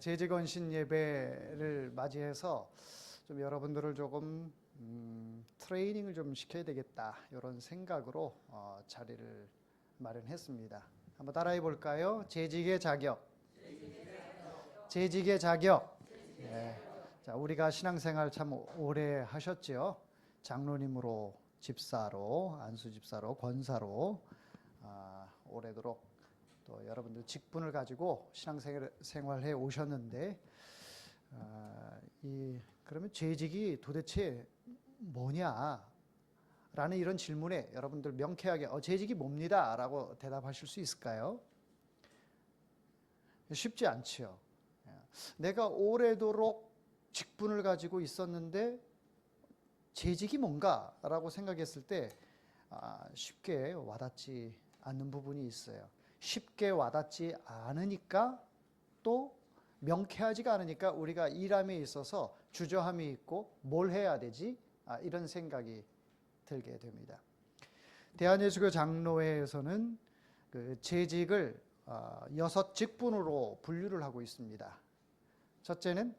재직언신 예배를 맞이해서 좀 여러분들을 조금 트레이닝을 좀 시켜야 되겠다 이런 생각으로 자리를 마련했습니다. 한번 따라해 볼까요? 재직의 자격. 재직의 자격. 네. 자, 우리가 신앙생활 참 오래 하셨죠. 장로님으로, 집사로, 안수 집사로, 권사로 오래도록 또 여러분들 직분을 가지고 신앙생활해 오셨는데 그러면 재직이 도대체 뭐냐라는 이런 질문에 여러분들 명쾌하게 재직이 뭡니다 라고 대답하실 수 있을까요? 쉽지 않죠. 내가 오래도록 직분을 가지고 있었는데 재직이 뭔가 라고 생각했을 때 쉽게 와닿지 않는 부분이 있어요. 쉽게 와닿지 않으니까 또 명쾌하지가 않으니까 우리가 일함에 있어서 주저함이 있고 뭘 해야 되지? 이런 생각이 들게 됩니다. 대한예수교 장로회에서는 그 재직을 6 직분으로 분류를 하고 있습니다. 첫째는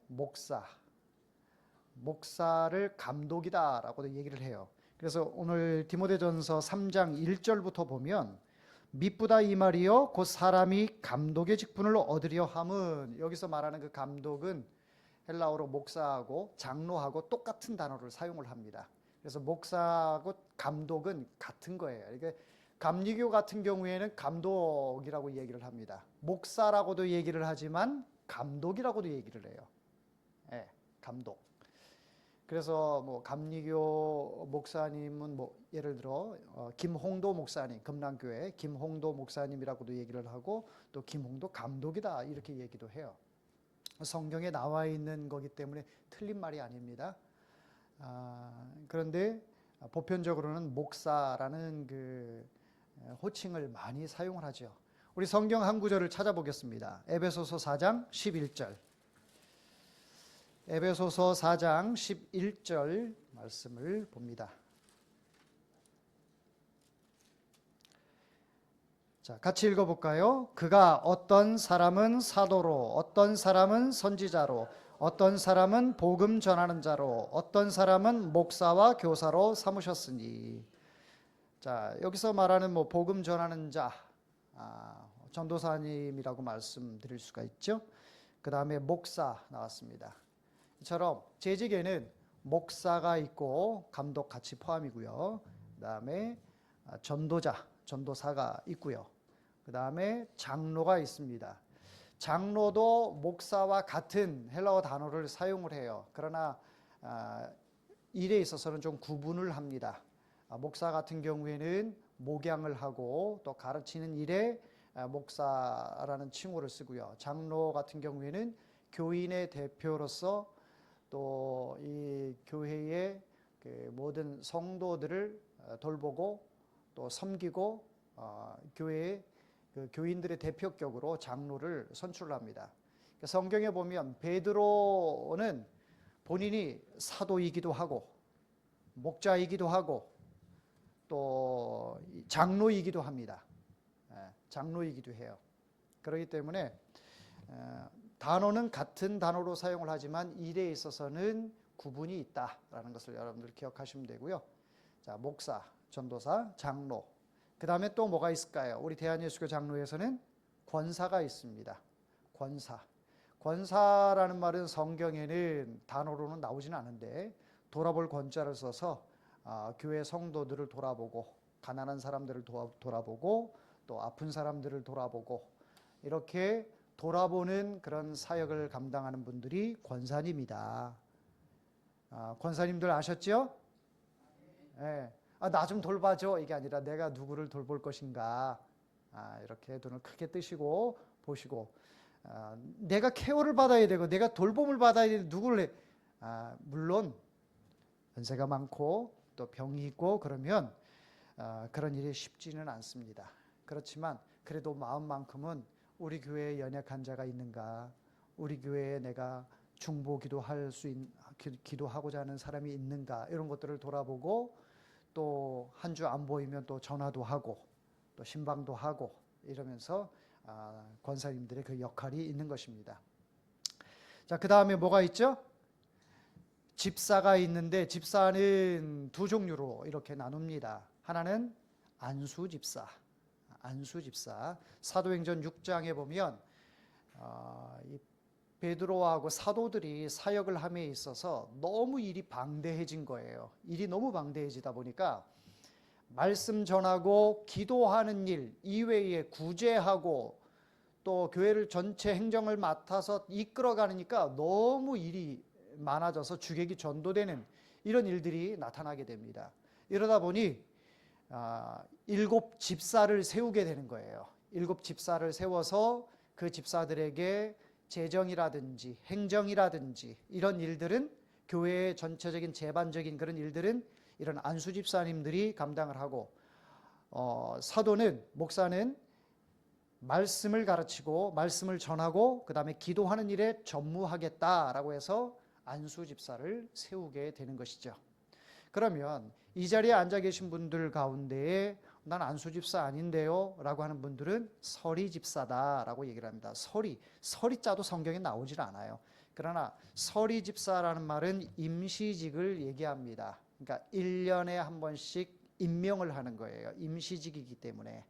목사를 감독이다라고도 얘기를 해요. 그래서 오늘 디모데전서 3장 1절부터 보면 미쁘다 이 말이요 곧 사람이 감독의 직분을 얻으려 함은, 여기서 말하는 그 감독은 헬라어로 목사하고 장로하고 똑같은 단어를 사용을 합니다. 그래서 목사하고 감독은 같은 거예요. 그러니까 감리교 같은 경우에는 감독이라고 얘기를 합니다. 목사라고도 얘기를 하지만 감독이라고도 얘기를 해요. 네, 감독. 그래서 뭐 감리교 목사님은 뭐 예를 들어 김홍도 목사님, 금남교회 김홍도 목사님이라고도 얘기를 하고 또 김홍도 감독이다 이렇게 얘기도 해요. 성경에 나와 있는 거기 때문에 틀린 말이 아닙니다. 그런데 보편적으로는 목사라는 그 호칭을 많이 사용을 하죠. 우리 성경 한 구절을 찾아보겠습니다. 에베소서 4장 11절. 에베소서 4장 11절 말씀을 봅니다. 자, 같이 읽어볼까요? 그가 어떤 사람은 사도로, 어떤 사람은 선지자로, 어떤 사람은 복음 전하는 자로, 어떤 사람은 목사와 교사로 삼으셨으니. 자, 여기서 말하는 뭐 복음 전하는 자, 전도사님이라고 말씀드릴 수가 있죠. 그 다음에 목사 나왔습니다. 이처럼 재직에는 목사가 있고 감독 같이 포함이고요. 그 다음에 전도사가 있고요. 그 다음에 장로가 있습니다. 장로도 목사와 같은 헬라어 단어를 사용을 해요. 그러나 일에 있어서는 좀 구분을 합니다. 목사 같은 경우에는 목양을 하고 또 가르치는 일에 목사라는 칭호를 쓰고요. 장로 같은 경우에는 교인의 대표로서 또 이 교회의 그 모든 성도들을 돌보고 또 섬기고 교회의 그 교인들의 대표격으로 장로를 선출합니다. 성경에 보면 베드로는 본인이 사도이기도 하고 목자이기도 하고 또 장로이기도 합니다. 장로이기도 해요. 그렇기 때문에 단어는 같은 단어로 사용을 하지만 일에 있어서는 구분이 있다라는 것을 여러분들 기억하시면 되고요. 자, 목사, 전도사, 장로. 그 다음에 또 뭐가 있을까요? 우리 대한예수교 장로에서는 권사가 있습니다. 권사라는 말은 성경에는 단어로는 나오지는 않은데 돌아볼 권자를 써서 교회 성도들을 돌아보고 가난한 사람들을 돌아보고 또 아픈 사람들을 돌아보고 이렇게 돌아보는 그런 사역을 감당하는 분들이 권사님이다. 권사님들 아셨죠? 네. 나 좀 돌봐줘 이게 아니라 내가 누구를 돌볼 것인가 이렇게 눈을 크게 뜨시고 보시고 내가 케어를 받아야 되고 내가 돌봄을 받아야 되는데 누구를 해? 물론 연세가 많고 또 병이 있고 그러면 그런 일이 쉽지는 않습니다. 그렇지만 그래도 마음만큼은 우리 교회에 연약한 자가 있는가, 우리 교회에 내가 기도하고자 하는 사람이 있는가 이런 것들을 돌아보고 또 한 주 안 보이면 또 전화도 하고 또 신방도 하고 이러면서 권사님들의 그 역할이 있는 것입니다. 자, 그 다음에 뭐가 있죠? 집사가 있는데 집사는 두 종류로 이렇게 나눕니다. 하나는 안수집사. 안수집사. 사도행전 6장에 보면 이 베드로하고 사도들이 사역을 함에 있어서 너무 일이 방대해진 거예요. 일이 너무 방대해지다 보니까 말씀 전하고 기도하는 일 이외에 구제하고 또 교회를 전체 행정을 맡아서 이끌어가니까 너무 일이 많아져서 주객이 전도되는 이런 일들이 나타나게 됩니다. 이러다 보니 7 집사를 세우게 되는 거예요. 7 집사를 세워서 그 집사들에게 재정이라든지 행정이라든지 이런 일들은 교회의 전체적인 제반적인 그런 일들은 이런 안수 집사님들이 감당을 하고 사도는 목사는 말씀을 가르치고 말씀을 전하고 그 다음에 기도하는 일에 전무하겠다라고 해서 안수 집사를 세우게 되는 것이죠. 그러면 이 자리에 앉아 계신 분들 가운데에 난 안수 집사 아닌데요 라고 하는 분들은 서리 집사다 라고 얘기를 합니다. 서리자도 성경에 나오질 않아요. 그러나 서리 집사라는 말은 임시직을 얘기합니다. 그러니까 1년에 한 번씩 임명을 하는 거예요. 임시직이기 때문에.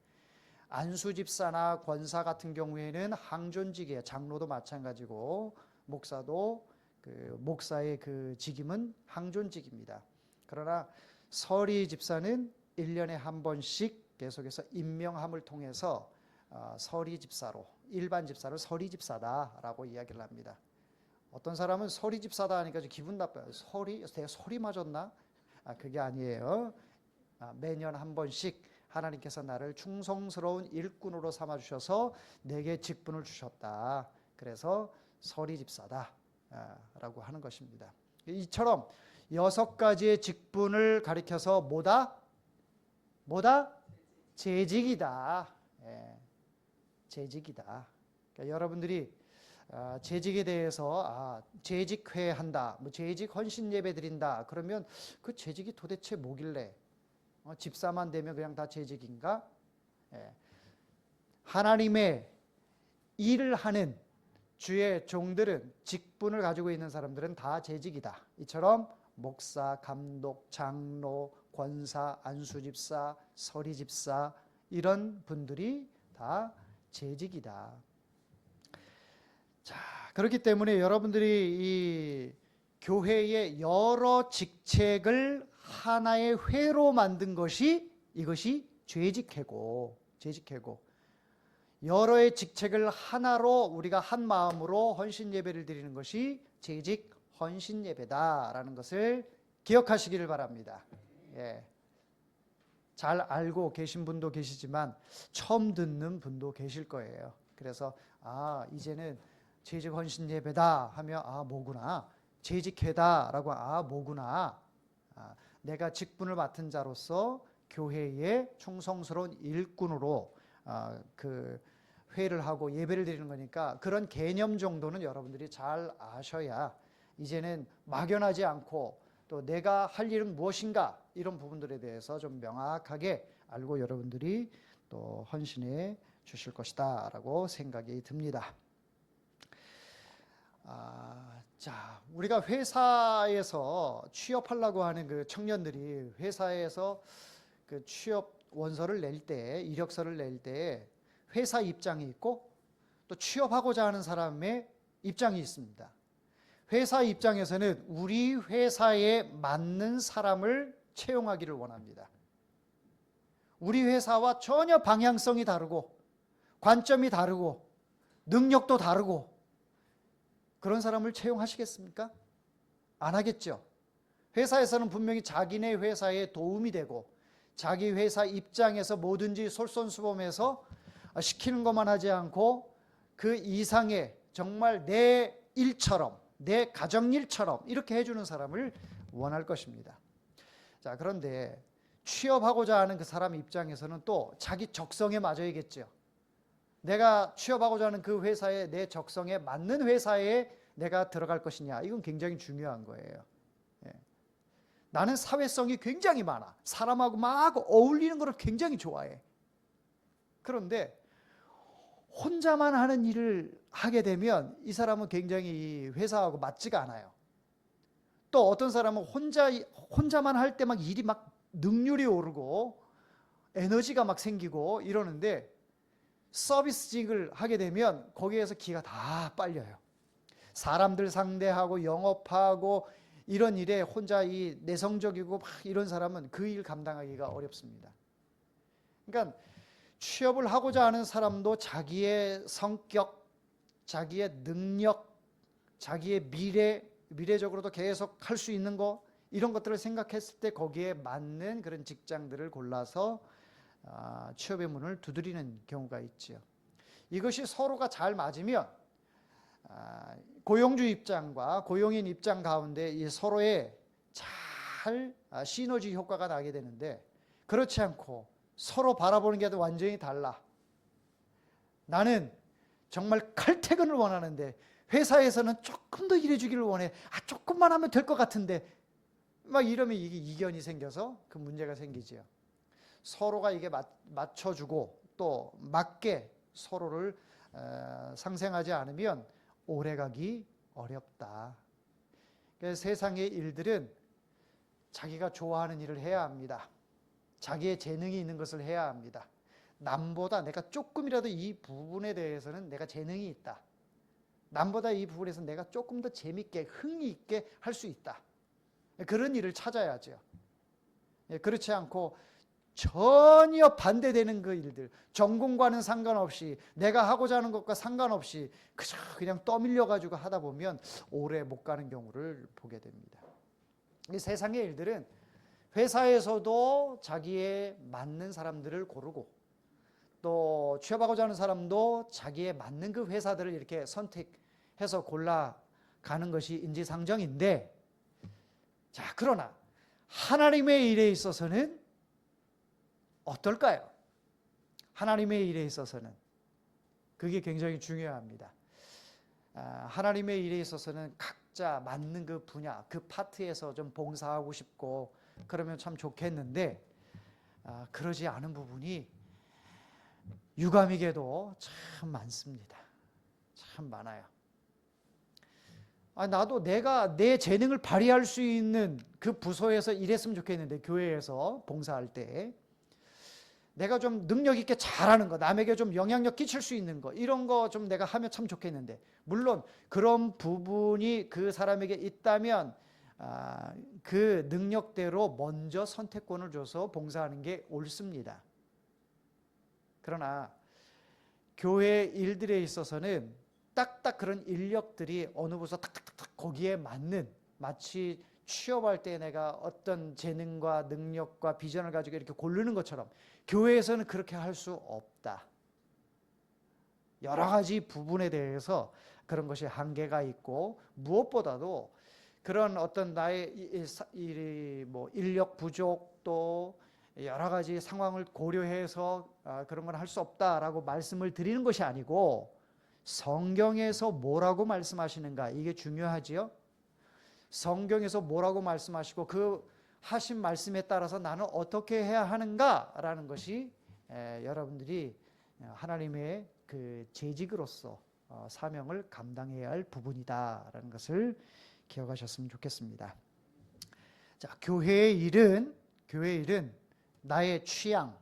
안수 집사나 권사 같은 경우에는 항존직이에요. 장로도 마찬가지고 목사도 목사의 그 직임은 항존직입니다. 그러나 서리 집사는 1년에 한 번씩 계속해서 임명함을 통해서 서리 집사로, 일반 집사를 서리 집사다라고 이야기를 합니다. 어떤 사람은 서리 집사다 하니까 기분 나빠요. 내가 서리 맞았나? 그게 아니에요. 매년 한 번씩 하나님께서 나를 충성스러운 일꾼으로 삼아주셔서 내게 직분을 주셨다. 그래서 서리 집사다 라고 하는 것입니다. 이처럼 6가지의 직분을 가리켜서 뭐다? 재직이다. 재직이다. 그러니까 여러분들이 재직에 대해서 재직회 한다, 재직 헌신 예배 드린다 그러면 그 재직이 도대체 뭐길래 집사만 되면 그냥 다 재직인가? 하나님의 일을 하는 주의 종들은 직분을 가지고 있는 사람들은 다 재직이다. 이처럼 목사, 감독, 장로, 권사, 안수집사, 서리집사 이런 분들이 다 재직이다. 자, 그렇기 때문에 여러분들이 이 교회의 여러 직책을 하나의 회로 만든 것이 이것이 재직회고 여러의 직책을 하나로 우리가 한 마음으로 헌신 예배를 드리는 것이 재직 헌신 예배다라는 것을 기억하시기를 바랍니다. 잘 알고 계신 분도 계시지만 처음 듣는 분도 계실 거예요. 그래서 이제는 재직 헌신 예배다 하면 뭐구나, 재직회다라고 뭐구나, 내가 직분을 맡은 자로서 교회의 충성스러운 일꾼으로 그 회를 하고 예배를 드리는 거니까 그런 개념 정도는 여러분들이 잘 아셔야 이제는 막연하지 않고 또 내가 할 일은 무엇인가 이런 부분들에 대해서 좀 명확하게 알고 여러분들이 또 헌신해 주실 것이다 라고 생각이 듭니다. 자, 우리가 회사에서 취업하려고 하는 그 청년들이 회사에서 그 취업 원서를 낼 때, 이력서를 낼 때 회사 입장이 있고 또 취업하고자 하는 사람의 입장이 있습니다. 회사 입장에서는 우리 회사에 맞는 사람을 채용하기를 원합니다. 우리 회사와 전혀 방향성이 다르고 관점이 다르고 능력도 다르고 그런 사람을 채용하시겠습니까? 안 하겠죠. 회사에서는 분명히 자기네 회사에 도움이 되고 자기 회사 입장에서 뭐든지 솔선수범해서 시키는 것만 하지 않고 그 이상의 정말 내 일처럼 내 가정일처럼 이렇게 해주는 사람을 원할 것입니다. 자, 그런데 취업하고자 하는 그 사람 입장에서는 또 자기 적성에 맞아야겠죠. 내가 취업하고자 하는 그 회사에 내 적성에 맞는 회사에 내가 들어갈 것이냐, 이건 굉장히 중요한 거예요. 나는 사회성이 굉장히 많아. 사람하고 막 어울리는 걸 굉장히 좋아해. 그런데 혼자만 하는 일을 하게 되면 이 사람은 굉장히 회사하고 맞지가 않아요. 또 어떤 사람은 혼자만 할 때 막 일이 막 능률이 오르고 에너지가 막 생기고 이러는데, 서비스직을 하게 되면 거기에서 기가 다 빨려요. 사람들 상대하고 영업하고 이런 일에 혼자 이 내성적이고 막 이런 사람은 그 일 감당하기가 어렵습니다. 그러니까 취업을 하고자 하는 사람도 자기의 성격, 자기의 능력, 자기의 미래적으로도 계속 할 수 있는 거, 이런 것들을 생각했을 때 거기에 맞는 그런 직장들을 골라서 취업의 문을 두드리는 경우가 있죠. 이것이 서로가 잘 맞으면 고용주 입장과 고용인 입장 가운데 이 서로의 잘 시너지 효과가 나게 되는데, 그렇지 않고 서로 바라보는 게 완전히 달라. 나는 정말 칼퇴근을 원하는데 회사에서는 조금 더 일해주기를 원해. 조금만 하면 될 것 같은데, 막 이러면 이게 이견이 생겨서 그 문제가 생기지요. 서로가 이게 맞춰주고 또 맞게 서로를 상생하지 않으면 오래가기 어렵다. 그래서 세상의 일들은 자기가 좋아하는 일을 해야 합니다. 자기의 재능이 있는 것을 해야 합니다. 남보다 내가 조금이라도 이 부분에 대해서는 내가 재능이 있다. 남보다 이 부분에서 내가 조금 더 재밌게 흥이 있게 할 수 있다. 그런 일을 찾아야죠. 그렇지 않고 전혀 반대되는 그 일들, 전공과는 상관없이 내가 하고자 하는 것과 상관없이 그냥 떠밀려 가지고 하다 보면 오래 못 가는 경우를 보게 됩니다. 이 세상의 일들은 회사에서도 자기에 맞는 사람들을 고르고, 또 취업하고자 하는 사람도 자기에 맞는 그 회사들을 이렇게 선택해서 골라가는 것이 인지상정인데, 자, 그러나 하나님의 일에 있어서는 어떨까요? 하나님의 일에 있어서는 그게 굉장히 중요합니다. 하나님의 일에 있어서는 각자 맞는 그 분야, 그 파트에서 좀 봉사하고 싶고 그러면 참 좋겠는데, 그러지 않은 부분이 유감이게도 참 많습니다. 참 많아요. 나도 내가 내 재능을 발휘할 수 있는 그 부서에서 일했으면 좋겠는데, 교회에서 봉사할 때 내가 좀 능력 있게 잘하는 거, 남에게 좀 영향력 끼칠 수 있는 거, 이런 거 좀 내가 하면 참 좋겠는데, 물론 그런 부분이 그 사람에게 있다면 그 능력대로 먼저 선택권을 줘서 봉사하는 게 옳습니다. 그러나 교회 일들에 있어서는 딱딱 그런 인력들이 어느 부서 탁탁탁 거기에 맞는, 마치 취업할 때 내가 어떤 재능과 능력과 비전을 가지고 이렇게 고르는 것처럼 교회에서는 그렇게 할 수 없다. 여러 가지 부분에 대해서 그런 것이 한계가 있고, 무엇보다도 그런 어떤 나의 인력 부족, 또 여러 가지 상황을 고려해서 그런 건 할 수 없다라고 말씀을 드리는 것이 아니고, 성경에서 뭐라고 말씀하시는가, 이게 중요하지요. 성경에서 뭐라고 말씀하시고 그 하신 말씀에 따라서 나는 어떻게 해야 하는가라는 것이 여러분들이 하나님의 그 재직으로서 사명을 감당해야 할 부분이다라는 것을 기억하셨으면 좋겠습니다. 자, 교회의 일은 나의 취향,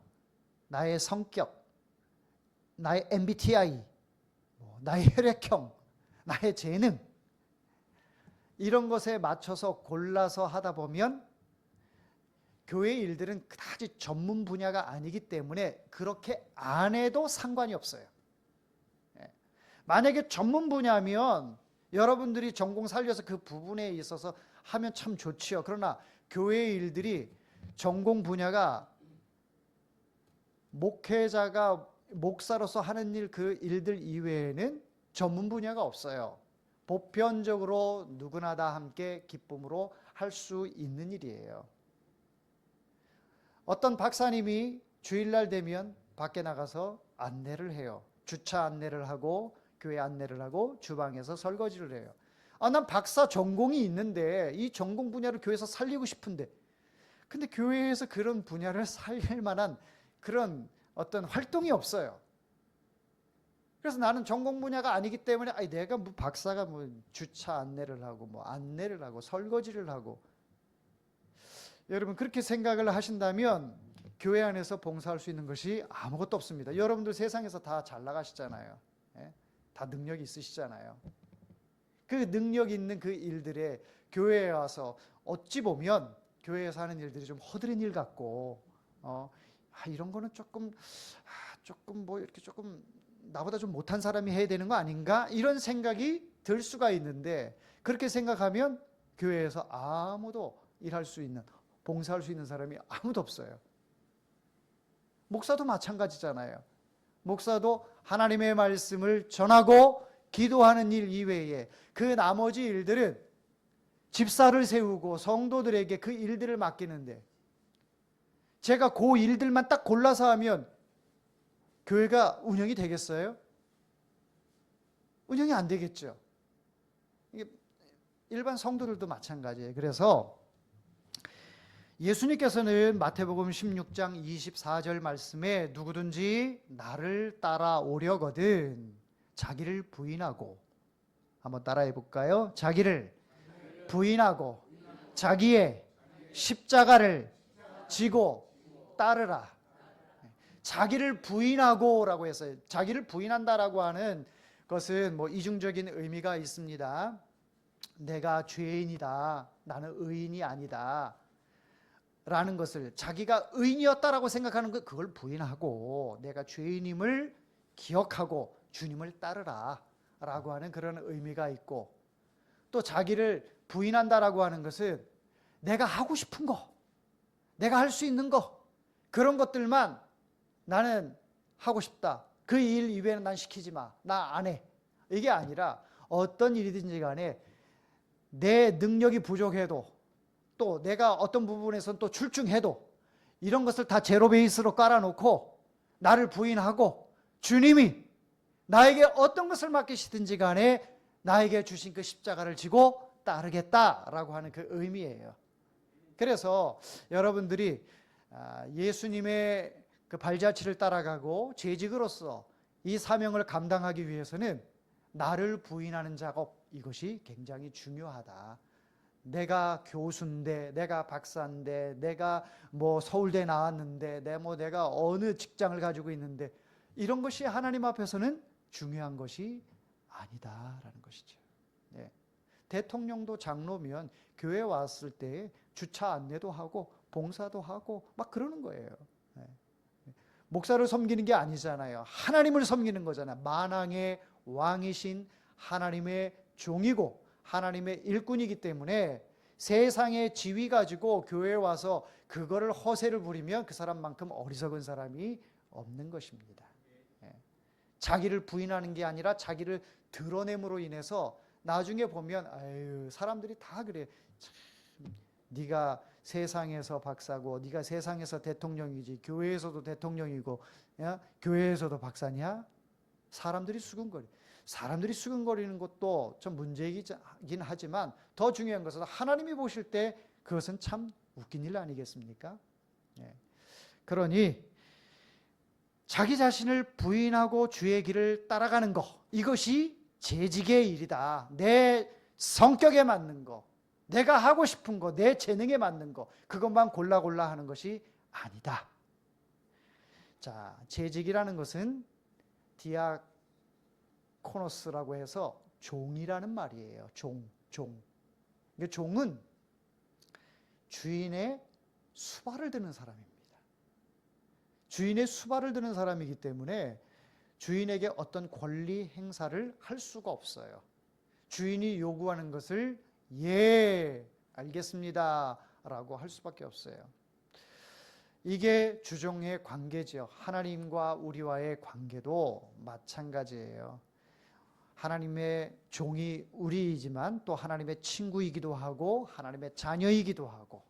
나의 성격, 나의 MBTI, 나의 혈액형, 나의 재능, 이런 것에 맞춰서 골라서 하다 보면 교회의 일들은 그다지 전문 분야가 아니기 때문에 그렇게 안 해도 상관이 없어요. 만약에 전문 분야면 여러분들이 전공 살려서 그 부분에 있어서 하면 참 좋지요. 그러나 교회의 일들이 전공 분야가 목회자가 목사로서 하는 일, 그 일들 이외에는 전문 분야가 없어요. 보편적으로 누구나 다 함께 기쁨으로 할 수 있는 일이에요. 어떤 박사님이 주일날 되면 밖에 나가서 안내를 해요. 주차 안내를 하고 교회 안내를 하고 주방에서 설거지를 해요. 난 박사 전공이 있는데 이 전공 분야를 교회에서 살리고 싶은데, 근데 교회에서 그런 분야를 살릴 만한 그런 어떤 활동이 없어요. 그래서 나는 전공 분야가 아니기 때문에 내가 뭐 박사가 뭐 주차 안내를 하고 뭐 안내를 하고 설거지를 하고, 여러분 그렇게 생각을 하신다면 교회 안에서 봉사할 수 있는 것이 아무것도 없습니다. 여러분들 세상에서 다 잘 나가시잖아요. 예? 다 능력이 있으시잖아요. 그 능력 있는 그 일들에 교회에 와서 어찌 보면 교회에서 하는 일들이 좀 허드렛 일 같고, 이런 거는 조금 뭐 이렇게 조금 나보다 좀 못한 사람이 해야 되는 거 아닌가, 이런 생각이 들 수가 있는데, 그렇게 생각하면 교회에서 아무도 일할 수 있는, 봉사할 수 있는 사람이 아무도 없어요. 목사도 마찬가지잖아요. 목사도 하나님의 말씀을 전하고 기도하는 일 이외에 그 나머지 일들은 집사를 세우고 성도들에게 그 일들을 맡기는데, 제가 그 일들만 딱 골라서 하면 교회가 운영이 되겠어요? 운영이 안 되겠죠. 이게 일반 성도들도 마찬가지예요. 그래서 예수님께서는 마태복음 16장 24절 말씀에 누구든지 나를 따라오려거든 자기를 부인하고, 한번 따라해 볼까요? 자기를 부인하고 자기의 십자가를 지고 따르라. 자기를 부인하고 라고 했어요. 자기를 부인한다라고 하는 것은 뭐 이중적인 의미가 있습니다. 내가 죄인이다, 나는 의인이 아니다 라는 것을, 자기가 의인이었다라고 생각하는 것, 그걸 부인하고 내가 죄인임을 기억하고 주님을 따르라 라고 하는 그런 의미가 있고, 또 자기를 부인한다라고 하는 것은 내가 하고 싶은 거, 내가 할 수 있는 거, 그런 것들만 나는 하고 싶다, 그 일 이외에는 난 시키지 마, 나 안 해, 이게 아니라 어떤 일이든지 간에 내 능력이 부족해도, 또 내가 어떤 부분에서는 또 출중해도 이런 것을 다 제로 베이스로 깔아놓고 나를 부인하고 주님이 나에게 어떤 것을 맡기시든지 간에 나에게 주신 그 십자가를 지고 따르겠다라고 하는 그 의미예요. 그래서 여러분들이 예수님의 그 발자취를 따라가고 재직으로서 이 사명을 감당하기 위해서는 나를 부인하는 작업, 이것이 굉장히 중요하다. 내가 교수인데, 내가 박사인데, 내가 뭐 서울대 나왔는데, 내가 어느 직장을 가지고 있는데, 이런 것이 하나님 앞에서는 중요한 것이 아니다라는 것이죠. 네. 대통령도 장로면 교회 왔을 때 주차 안내도 하고 봉사도 하고 막 그러는 거예요. 네. 목사를 섬기는 게 아니잖아요. 하나님을 섬기는 거잖아요. 만왕의 왕이신 하나님의 종이고 하나님의 일꾼이기 때문에 세상의 지위 가지고 교회에 와서 그거를 허세를 부리면 그 사람만큼 어리석은 사람이 없는 것입니다. 자기를 부인하는 게 아니라 자기를 드러냄으로 인해서 나중에 보면 사람들이 다 그래. 참, 네가 세상에서 박사고 네가 세상에서 대통령이지, 교회에서도 대통령이고 교회에서도 박사냐? 사람들이 수근거려. 사람들이 수근거리는 것도 좀 문제이긴 하지만 더 중요한 것은 하나님이 보실 때 그것은 참 웃긴 일 아니겠습니까? 그러니 자기 자신을 부인하고 주의 길을 따라가는 것, 이것이 재직의 일이다. 내 성격에 맞는 거, 내가 하고 싶은 거, 내 재능에 맞는 거, 그것만 골라 하는 것이 아니다. 자, 재직이라는 것은 디아코노스라고 해서 종이라는 말이에요. 종. 종은 주인의 수발을 드는 사람입니다. 주인의 수발을 드는 사람이기 때문에 주인에게 어떤 권리 행사를 할 수가 없어요. 주인이 요구하는 것을 예, 알겠습니다 라고 할 수밖에 없어요. 이게 주종의 관계죠. 하나님과 우리와의 관계도 마찬가지예요. 하나님의 종이 우리이지만 또 하나님의 친구이기도 하고 하나님의 자녀이기도 하고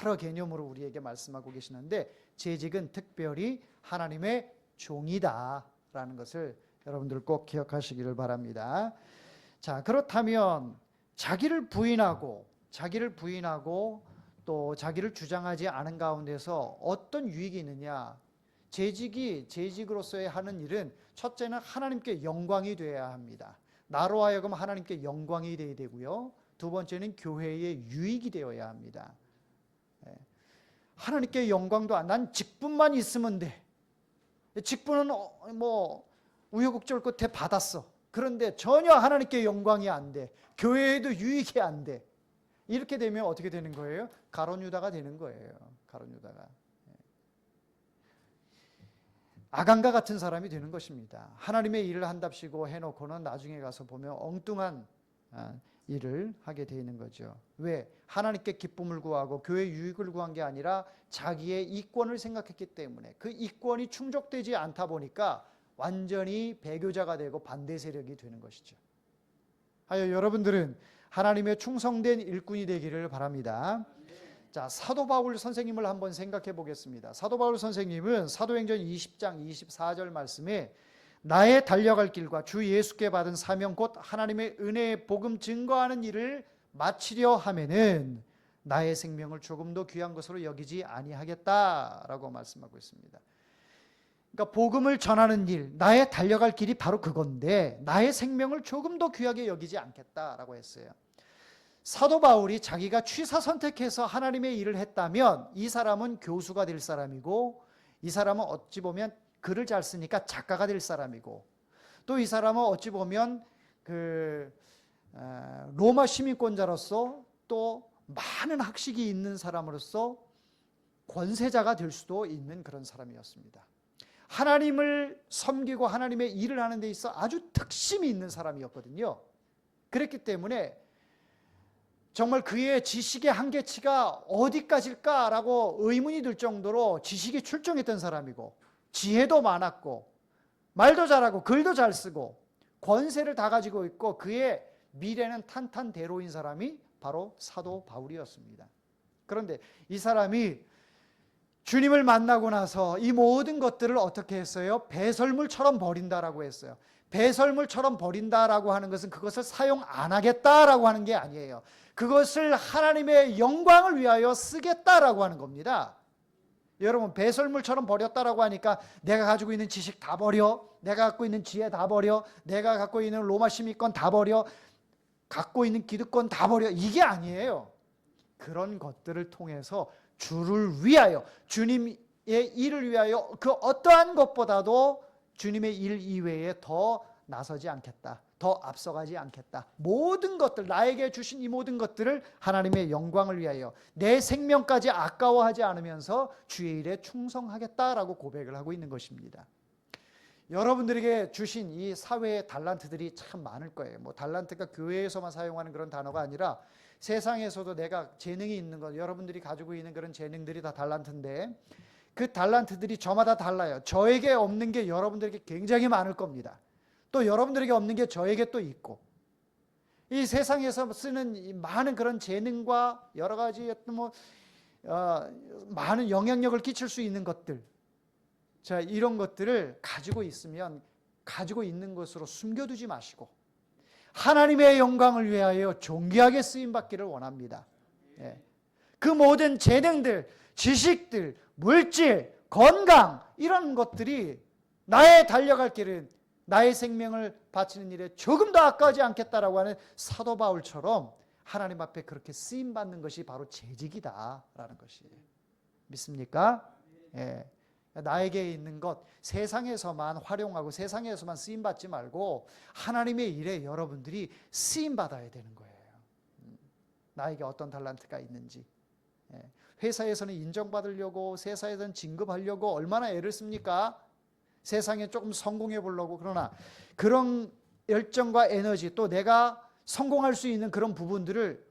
여러 개념으로 우리에게 말씀하고 계시는데, 재직은 특별히 하나님의 종이다라는 것을 여러분들 꼭 기억하시기를 바랍니다. 자, 그렇다면 자기를 부인하고 또 자기를 주장하지 않은 가운데서 어떤 유익이 있느냐? 재직으로서의 하는 일은 첫째는 하나님께 영광이 되어야 합니다. 나로 하여금 하나님께 영광이 되어야 되고요. 두 번째는 교회의 유익이 되어야 합니다. 하나님께 영광도 난 직분만 있으면 돼. 직분은 뭐 우여곡절 끝에 받았어. 그런데 전혀 하나님께 영광이 안 돼. 교회에도 유익이 안 돼. 이렇게 되면 어떻게 되는 거예요? 가룟 유다가 되는 거예요. 가룟 유다가. 아간과 같은 사람이 되는 것입니다. 하나님의 일을 한답시고 해놓고는 나중에 가서 보면 엉뚱한 일을 하게 되는 거죠. 왜? 하나님께 기쁨을 구하고 교회 유익을 구한 게 아니라 자기의 이권을 생각했기 때문에 그 이권이 충족되지 않다 보니까 완전히 배교자가 되고 반대 세력이 되는 것이죠. 하여 여러분들은 하나님의 충성된 일꾼이 되기를 바랍니다. 자, 사도 바울 선생님을 한번 생각해 보겠습니다. 사도 바울 선생님은 사도행전 20장 24절 말씀에 나의 달려갈 길과 주 예수께 받은 사명 곧 하나님의 은혜의 복음 증거하는 일을 마치려 하면은 나의 생명을 조금도 귀한 것으로 여기지 아니하겠다라고 말씀하고 있습니다. 그러니까 복음을 전하는 일, 나의 달려갈 길이 바로 그건데 나의 생명을 조금 더 귀하게 여기지 않겠다라고 했어요. 사도 바울이 자기가 취사 선택해서 하나님의 일을 했다면 이 사람은 교수가 될 사람이고 이 사람은 어찌 보면 글을 잘 쓰니까 작가가 될 사람이고 또 이 사람은 어찌 보면 로마 시민권자로서 또 많은 학식이 있는 사람으로서 권세자가 될 수도 있는 그런 사람이었습니다. 하나님을 섬기고 하나님의 일을 하는 데 있어 아주 특심이 있는 사람이었거든요. 그랬기 때문에 정말 그의 지식의 한계치가 어디까지일까라고 의문이 들 정도로 지식이 출중했던 사람이고 지혜도 많았고 말도 잘하고 글도 잘 쓰고 권세를 다 가지고 있고 그의 미래는 탄탄대로인 사람이 바로 사도 바울이었습니다. 그런데 이 사람이 주님을 만나고 나서 이 모든 것들을 어떻게 했어요? 배설물처럼 버린다라고 했어요. 배설물처럼 버린다라고 하는 것은 그것을 사용 안 하겠다라고 하는 게 아니에요. 그것을 하나님의 영광을 위하여 쓰겠다라고 하는 겁니다. 여러분, 배설물처럼 버렸다라고 하니까 내가 가지고 있는 지식 다 버려, 내가 갖고 있는 지혜 다 버려, 내가 갖고 있는 로마 시민권 다 버려, 갖고 있는 기득권 다 버려, 이게 아니에요. 그런 것들을 통해서 주를 위하여, 주님의 일을 위하여 그 어떠한 것보다도 주님의 일 이외에 더 나서지 않겠다, 더 앞서가지 않겠다. 모든 것들, 나에게 주신 이 모든 것들을 하나님의 영광을 위하여 내 생명까지 아까워하지 않으면서 주의 일에 충성하겠다라고 고백을 하고 있는 것입니다. 여러분들에게 주신 이 사회의 달란트들이 참 많을 거예요. 뭐 달란트가 교회에서만 사용하는 그런 단어가 아니라 세상에서도 내가 재능이 있는 것, 여러분들이 가지고 있는 그런 재능들이 다 달란트인데 그 달란트들이 저마다 달라요. 저에게 없는 게 여러분들에게 굉장히 많을 겁니다. 또 여러분들에게 없는 게 저에게 또 있고, 이 세상에서 쓰는 이 많은 그런 재능과 여러 가지 많은 영향력을 끼칠 수 있는 것들, 자, 이런 것들을 가지고 있으면 가지고 있는 것으로 숨겨두지 마시고 하나님의 영광을 위하여 존귀하게 쓰임받기를 원합니다. 그 모든 재능들, 지식들, 물질, 건강, 이런 것들이 나의 달려갈 길은 나의 생명을 바치는 일에 조금 더 아까워하지 않겠다라고 하는 사도 바울처럼 하나님 앞에 그렇게 쓰임받는 것이 바로 재직이다라는 것이에요. 믿습니까? 나에게 있는 것 세상에서만 활용하고 세상에서만 쓰임받지 말고 하나님의 일에 여러분들이 쓰임받아야 되는 거예요. 나에게 어떤 달란트가 있는지, 회사에서는 인정받으려고, 회사에서는 진급하려고 얼마나 애를 씁니까? 세상에 조금 성공해 보려고. 그러나 그런 열정과 에너지, 또 내가 성공할 수 있는 그런 부분들을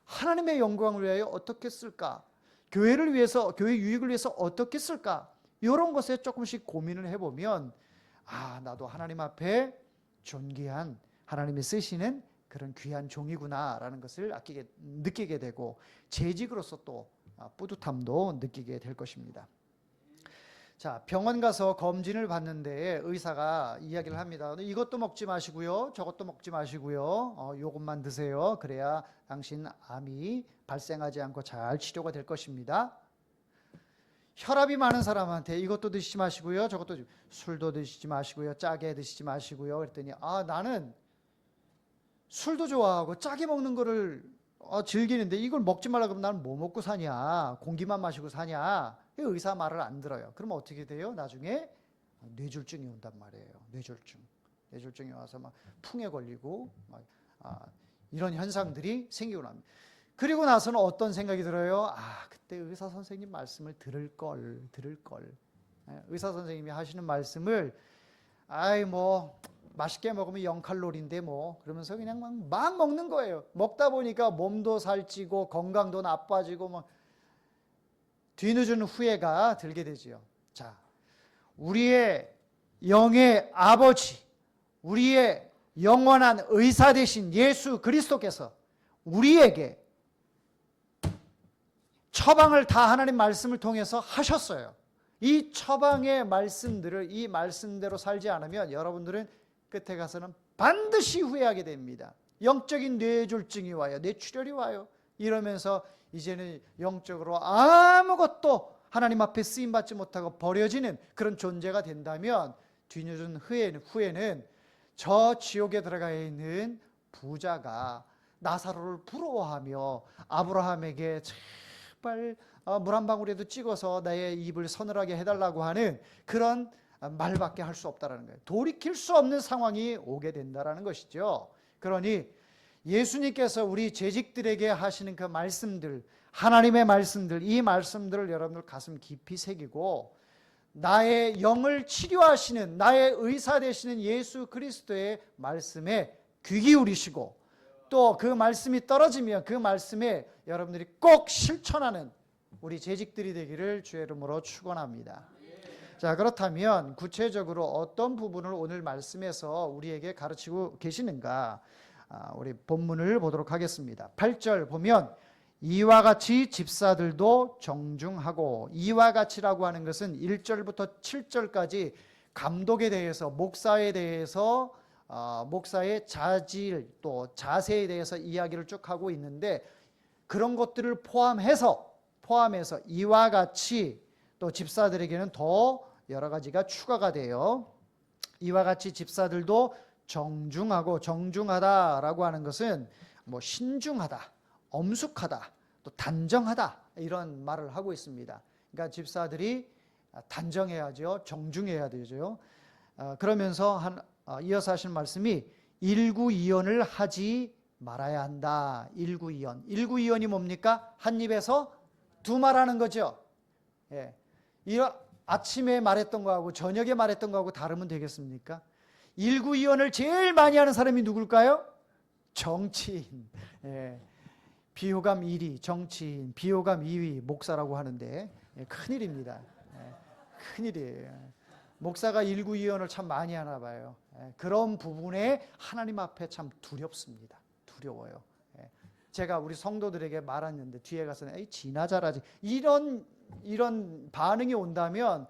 하나님의 영광을 위하여 어떻게 쓸까? 교회를 위해서, 교회 유익을 위해서 어떻게 쓸까? 이런 것에 조금씩 고민을 해보면 나도 하나님 앞에 존귀한, 하나님이 쓰시는 그런 귀한 종이구나라는 것을 느끼게 되고 재직으로서 또 뿌듯함도 느끼게 될 것입니다. 자, 병원 가서 검진을 받는데 의사가 이야기를 합니다. 이것도 먹지 마시고요, 저것도 먹지 마시고요, 요것만 드세요. 그래야 당신 암이 발생하지 않고 잘 치료가 될 것입니다. 혈압이 많은 사람한테 이것도 드시지 마시고요, 저것도 술도 드시지 마시고요, 짜게 드시지 마시고요 그랬더니 나는 술도 좋아하고 짜게 먹는 거를 즐기는데 이걸 먹지 말라 그러면 나는 뭐 먹고 사냐, 공기만 마시고 사냐. 의사 말을 안 들어요. 그러면 어떻게 돼요? 나중에 뇌졸중이 온단 말이에요. 뇌졸중이 와서 막 풍에 걸리고 막, 이런 현상들이 생기고 납니다. 그리고 나서는 어떤 생각이 들어요? 그때 의사 선생님 말씀을 들을 걸. 의사 선생님이 하시는 말씀을 뭐 맛있게 먹으면 0칼로리인데 뭐 그러면서 그냥 막 먹는 거예요. 먹다 보니까 몸도 살찌고 건강도 나빠지고 막 뒤늦은 후회가 들게 되지요. 자, 우리의 영의 아버지, 우리의 영원한 의사 되신 예수 그리스도께서 우리에게 처방을 다 하나님 말씀을 통해서 하셨어요. 이 처방의 말씀들을 이 말씀대로 살지 않으면 여러분들은 끝에 가서는 반드시 후회하게 됩니다. 영적인 뇌졸중이 와요. 뇌출혈이 와요. 이러면서 이제는 영적으로 아무것도 하나님 앞에 쓰임받지 못하고 버려지는 그런 존재가 된다면 뒤늦은 후에는 저 지옥에 들어가 있는 부자가 나사로를 부러워하며 아브라함에게 제발 물 한 방울이라도 찍어서 나의 입을 서늘하게 해달라고 하는 그런 말밖에 할 수 없다는 거예요. 돌이킬 수 없는 상황이 오게 된다는 것이죠. 그러니 예수님께서 우리 재직들에게 하시는 그 말씀들, 하나님의 말씀들, 이 말씀들을 여러분들 가슴 깊이 새기고 나의 영을 치료하시는 나의 의사 되시는 예수 그리스도의 말씀에 귀 기울이시고 또 그 말씀이 떨어지면 그 말씀에 여러분들이 꼭 실천하는 우리 재직들이 되기를 주의 이름으로 축원합니다. 자, 그렇다면 구체적으로 어떤 부분을 오늘 말씀에서 우리에게 가르치고 계시는가? 우리 본문을 보도록 하겠습니다. 8절 보면 이와 같이 집사들도 정중하고, 이와 같이라고 하는 것은 1절부터 7절까지 감독에 대해서, 목사에 대해서, 목사의 자질 또 자세에 대해서 이야기를 쭉 하고 있는데 그런 것들을 포함해서 이와 같이 또 집사들에게는 더 여러 가지가 추가가 돼요. 이와 같이 집사들도 정중하고, 정중하다라고 하는 것은 뭐 신중하다, 엄숙하다, 또 단정하다 이런 말을 하고 있습니다. 그러니까 집사들이 단정해야죠, 정중해야 되죠. 그러면서 이어서 하신 말씀이 일구이연을 하지 말아야 한다. 일구이연이 뭡니까? 한 입에서 두 말하는 거죠. 예. 아침에 말했던 거하고 저녁에 말했던 거하고 다르면 되겠습니까? 일구이연을 제일 많이 하는 사람이 누굴까요? 정치인. 예. 비호감 1위 정치인, 비호감 2위 목사라고 하는데 큰일입니다. 큰일이에요. 목사가 일구이연을 참 많이 하나 봐요. 그런 부분에 하나님 앞에 참 두렵습니다. 두려워요. 제가 우리 성도들에게 말했는데 뒤에 가서는 에이 지나자라지 이런 반응이 온다면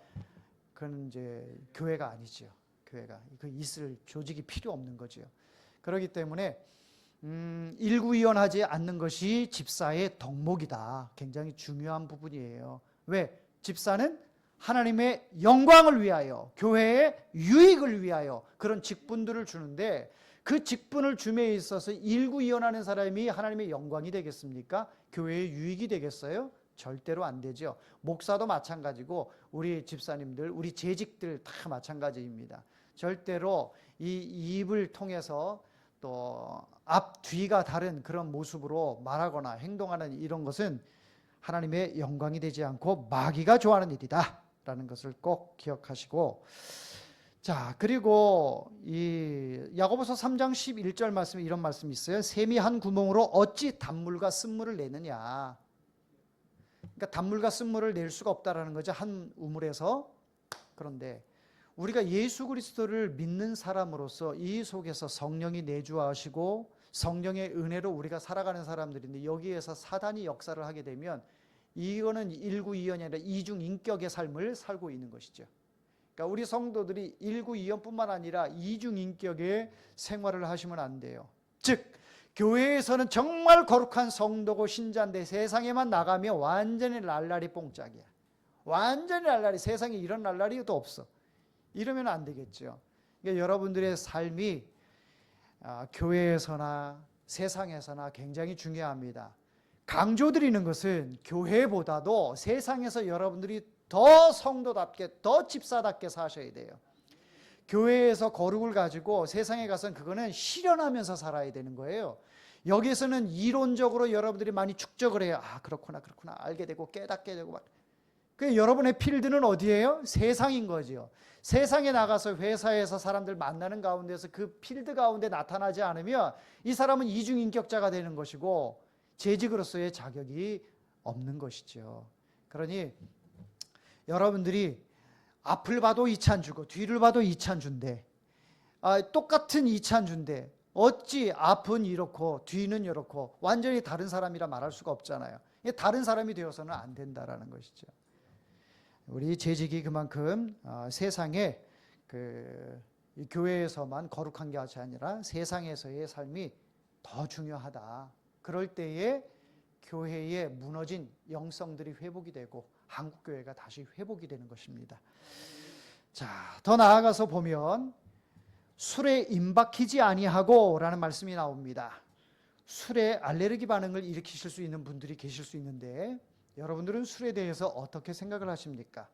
그건 이제 교회가 아니죠. 교회가 있을 조직이 필요 없는 거죠. 그렇기 때문에 일구이연하지 않는 것이 집사의 덕목이다. 굉장히 중요한 부분이에요. 왜? 집사는 하나님의 영광을 위하여, 교회의 유익을 위하여 그런 직분들을 주는데 그 직분을 줌에 있어서 일구이연하는 사람이 하나님의 영광이 되겠습니까? 교회의 유익이 되겠어요? 절대로 안 되죠. 목사도 마찬가지고 우리 집사님들, 우리 재직들 다 마찬가지입니다. 절대로 이 입을 통해서 또 앞, 뒤가 다른 그런 모습으로 말하거나 행동하는 이런 것은 하나님의 영광이 되지 않고 마귀가 좋아하는 일이다 라는 것을 꼭 기억하시고, 자, 그리고 이 야고보서 3장 11절 말씀에 이런 말씀이 있어요. 샘이 한 구멍으로 어찌 단물과 쓴물을 내느냐. 그러니까 단물과 쓴물을 낼 수가 없다라는 거죠, 한 우물에서. 그런데 우리가 예수 그리스도를 믿는 사람으로서 이 속에서 성령이 내주하시고 성령의 은혜로 우리가 살아가는 사람들인데 여기에서 사단이 역사를 하게 되면 이거는 일구이연이 아니라 이중인격의 삶을 살고 있는 것이죠. 그러니까 우리 성도들이 일구이연뿐만 아니라 이중인격의 생활을 하시면 안 돼요. 즉 교회에서는 정말 거룩한 성도고 신자인데 세상에만 나가면 완전히 랄랄이 뽕짝이야. 완전히 날라리, 세상에 이런 날라리도 없어. 이러면 안 되겠죠. 그러니까 여러분들의 삶이 교회에서나 세상에서나 굉장히 중요합니다. 강조드리는 것은 교회보다도 세상에서 여러분들이 더 성도답게, 더 집사답게 사셔야 돼요. 교회에서 거룩을 가지고 세상에 가서는 그거는 실현하면서 살아야 되는 거예요. 여기서는 이론적으로 여러분들이 많이 축적을 해요. 아, 그렇구나, 그렇구나. 알게 되고 깨닫게 되고 막. 그 여러분의 필드는 어디예요? 세상인 거죠. 세상에 나가서 회사에서 사람들 만나는 가운데서 그 필드 가운데 나타나지 않으면 이 사람은 이중인격자가 되는 것이고 재직으로서의 자격이 없는 것이죠. 그러니 여러분들이 앞을 봐도 이찬주고 뒤를 봐도 이찬주인데 똑같은 이찬주인데 어찌 앞은 이렇고 뒤는 이렇고 완전히 다른 사람이라 말할 수가 없잖아요. 다른 사람이 되어서는 안 된다라는 것이죠. 우리 재직이 그만큼 세상에 이 교회에서만 거룩한 것이 아니라 세상에서의 삶이 더 중요하다. 그럴 때에 교회에 무너진 영성들이 회복이 되고 한국교회가 다시 회복이 되는 것입니다. 자, 더 나아가서 보면 술에 임박히지 아니하고 라는 말씀이 나옵니다. 술에 알레르기 반응을 일으키실 수 있는 분들이 계실 수 있는데 여러분들은 술에 대해서 어떻게 생각을 하십니까?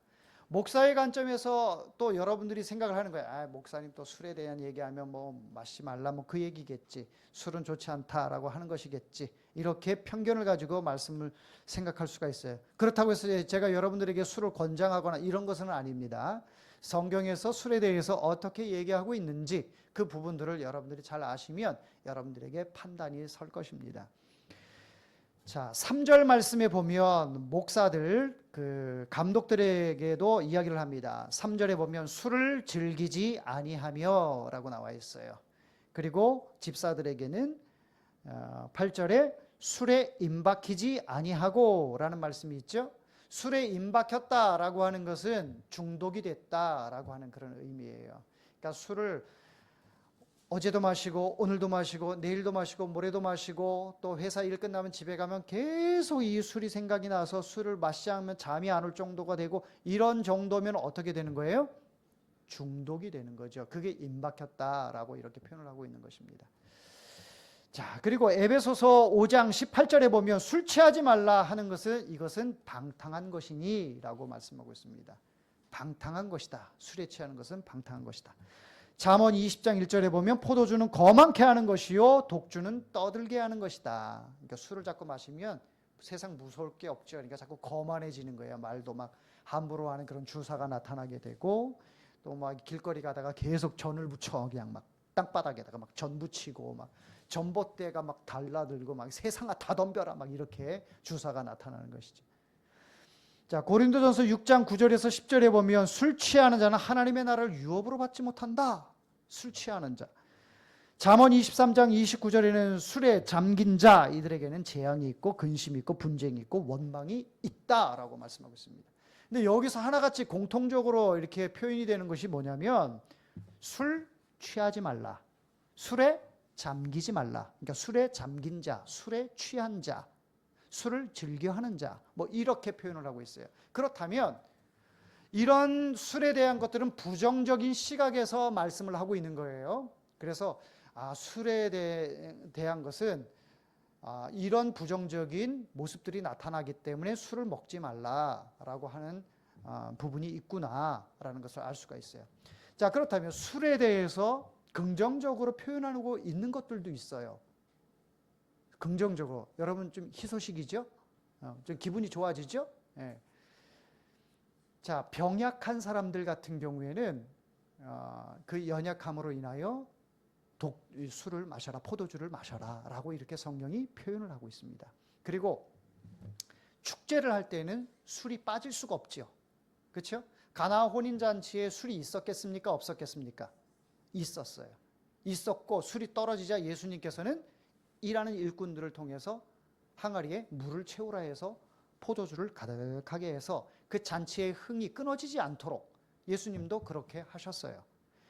목사의 관점에서 또 여러분들이 생각을 하는 거예요. 아, 목사님 또 술에 대한 얘기하면 뭐 마시지 말라 뭐 그 얘기겠지. 술은 좋지 않다라고 하는 것이겠지. 이렇게 편견을 가지고 말씀을 생각할 수가 있어요. 그렇다고 해서 제가 여러분들에게 술을 권장하거나 이런 것은 아닙니다. 성경에서 술에 대해서 어떻게 얘기하고 있는지 그 부분들을 여러분들이 잘 아시면 여러분들에게 판단이 설 것입니다. 자, 3절 말씀에 보면 목사들, 감독들에게도 이야기를 합니다. 3절에 보면 술을 즐기지 아니하며 라고 나와 있어요. 그리고 집사들에게는 8절에 술에 임박히지 아니하고 라는 말씀이 있죠. 술에 임박혔다라고 하는 것은 중독이 됐다라고 하는 그런 의미예요. 그러니까 술을 어제도 마시고 오늘도 마시고 내일도 마시고 모레도 마시고 또 회사 일 끝나면 집에 가면 계속 이 술이 생각이 나서 술을 마시지 않으면 잠이 안 올 정도가 되고 이런 정도면 어떻게 되는 거예요? 중독이 되는 거죠. 그게 임박혔다라고 이렇게 표현을 하고 있는 것입니다. 자, 그리고 에베소서 5장 18절에 보면 술 취하지 말라 하는 것은 이것은 방탕한 것이니 라고 말씀하고 있습니다. 방탕한 것이다. 술에 취하는 것은 방탕한 것이다. 잠언 20장 1절에 보면 포도주는 거만케 하는 것이요 독주는 떠들게 하는 것이다. 그러니까 술을 자꾸 마시면 세상 무서울 게 없죠. 그러니까 자꾸 거만해지는 거예요. 말도 막 함부로 하는 그런 주사가 나타나게 되고 또 막 길거리 가다가 계속 전을 붙여 그냥 막 땅바닥에다가 막 전 붙이고 막 전봇대가 막 달라들고 막 세상아 다 덤벼라 막 이렇게 주사가 나타나는 것이죠. 자, 고린도전서 6장 9절에서 10절에 보면 술 취하는 자는 하나님의 나라를 유업으로 받지 못한다. 술 취하는 자. 잠언 23장 29절에는 술에 잠긴 자 이들에게는 재앙이 있고 근심이 있고 분쟁이 있고 원망이 있다라고 말씀하고 있습니다. 근데 여기서 하나같이 공통적으로 이렇게 표현이 되는 것이 뭐냐면 술 취하지 말라. 술에 잠기지 말라. 그러니까 술에 잠긴 자, 술에 취한 자, 술을 즐겨하는 자, 뭐 이렇게 표현을 하고 있어요. 그렇다면 이런 술에 대한 것들은 부정적인 시각에서 말씀을 하고 있는 거예요. 그래서 술에 대한 것은 이런 부정적인 모습들이 나타나기 때문에 술을 먹지 말라라고 하는 부분이 있구나라는 것을 알 수가 있어요. 자, 그렇다면 술에 대해서 긍정적으로 표현하고 있는 것들도 있어요. 긍정적으로. 여러분 좀 희소식이죠? 좀 기분이 좋아지죠? 예. 자, 병약한 사람들 같은 경우에는 그 연약함으로 인하여 술을 마셔라, 포도주를 마셔라 라고 이렇게 성경이 표현을 하고 있습니다. 그리고 축제를 할 때는 술이 빠질 수가 없죠. 그렇죠? 가나 혼인잔치에 술이 있었겠습니까? 없었겠습니까? 있었어요. 있었고 술이 떨어지자 예수님께서는 일하는 일꾼들을 통해서 항아리에 물을 채우라 해서 포도주를 가득하게 해서 그 잔치의 흥이 끊어지지 않도록 예수님도 그렇게 하셨어요.